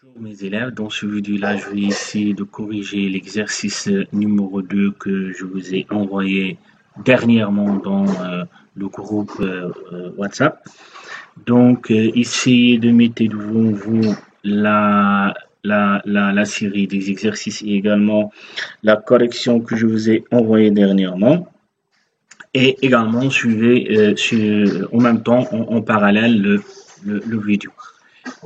Bonjour mes élèves, dans ce vidéo-là, je vais essayer de corriger l'exercice numéro 2 que je vous ai envoyé dernièrement dans le groupe WhatsApp. Donc, essayez de mettre devant vous la série des exercices et également la correction que je vous ai envoyée dernièrement. Et également, suivez en même temps, en parallèle, le vidéo.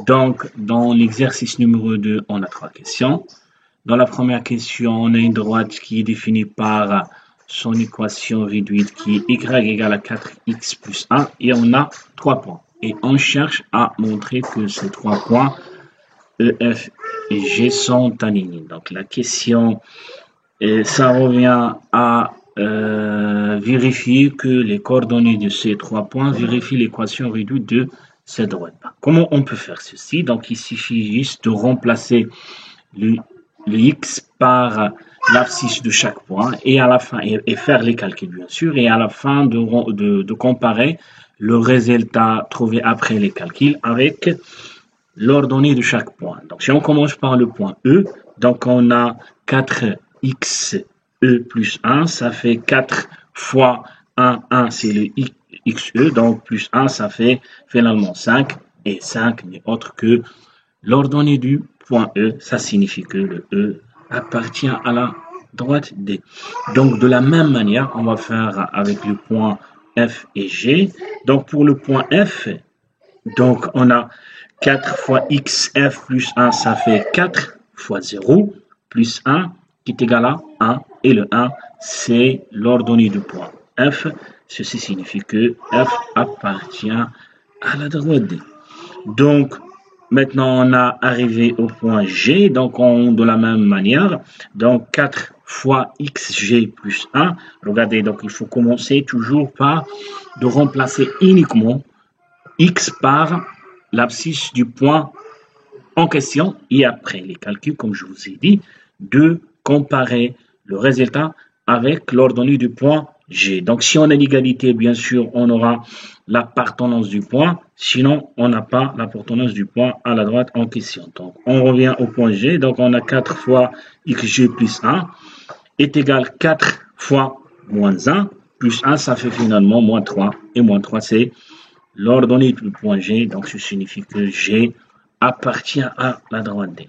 Donc, dans l'exercice numéro 2, on a 3 questions. Dans la première question, on a une droite qui est définie par son équation réduite qui est y égale à 4x plus 1 et on a 3 points. Et on cherche à montrer que ces 3 points, E, F et G, sont alignés. Donc, la question, ça revient à vérifier que les coordonnées de ces 3 points vérifient l'équation réduite de cette droite. Comment on peut faire ceci? Donc, il suffit juste de remplacer le x par l'abscisse de chaque point et à la fin, et faire les calculs bien sûr, et à la fin de comparer le résultat trouvé après les calculs avec l'ordonnée de chaque point. Donc, si on commence par le point E, donc on a 4xe plus 1, ça fait 4 fois 1 c'est le xe, donc plus 1, ça fait finalement 5, et 5 n'est autre que l'ordonnée du point E, ça signifie que le E appartient à la droite D. Donc, de la même manière, on va faire avec le point F et G. Donc, pour le point F, donc on a 4 fois xf plus 1, ça fait 4 fois 0 plus 1 qui est égal à 1. Et le 1, c'est l'ordonnée du point F. Ceci signifie que F appartient à la droite D. Donc, maintenant, on a arrivé au point G, donc de la même manière, donc 4 fois xg plus 1, regardez, donc il faut commencer toujours par de remplacer uniquement x par l'abscisse du point en question, et après les calculs, comme je vous ai dit, de comparer le résultat avec l'ordonnée du point G. Donc, si on a l'égalité, bien sûr, on aura l'appartenance du point. Sinon, on n'a pas l'appartenance du point à la droite en question. Donc, on revient au point G. Donc, on a 4 fois xg plus 1 est égal 4 fois moins 1 plus 1, ça fait finalement moins 3. Et moins 3, c'est l'ordonnée du point G. Donc, ça signifie que G appartient à la droite D.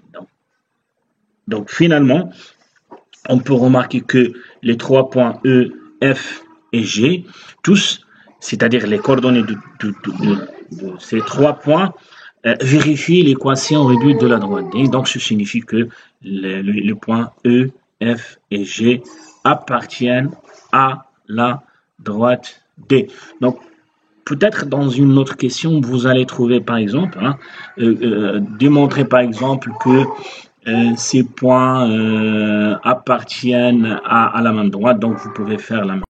Donc finalement, on peut remarquer que les 3 points E, F et G, tous, c'est-à-dire les coordonnées de ces 3 points, vérifient l'équation réduite de la droite D. Donc, ça signifie que les points E, F et G appartiennent à la droite D. Donc, peut-être dans une autre question, vous allez trouver par exemple, démontrer par exemple que ces points appartiennent à la même droite, donc vous pouvez faire la même.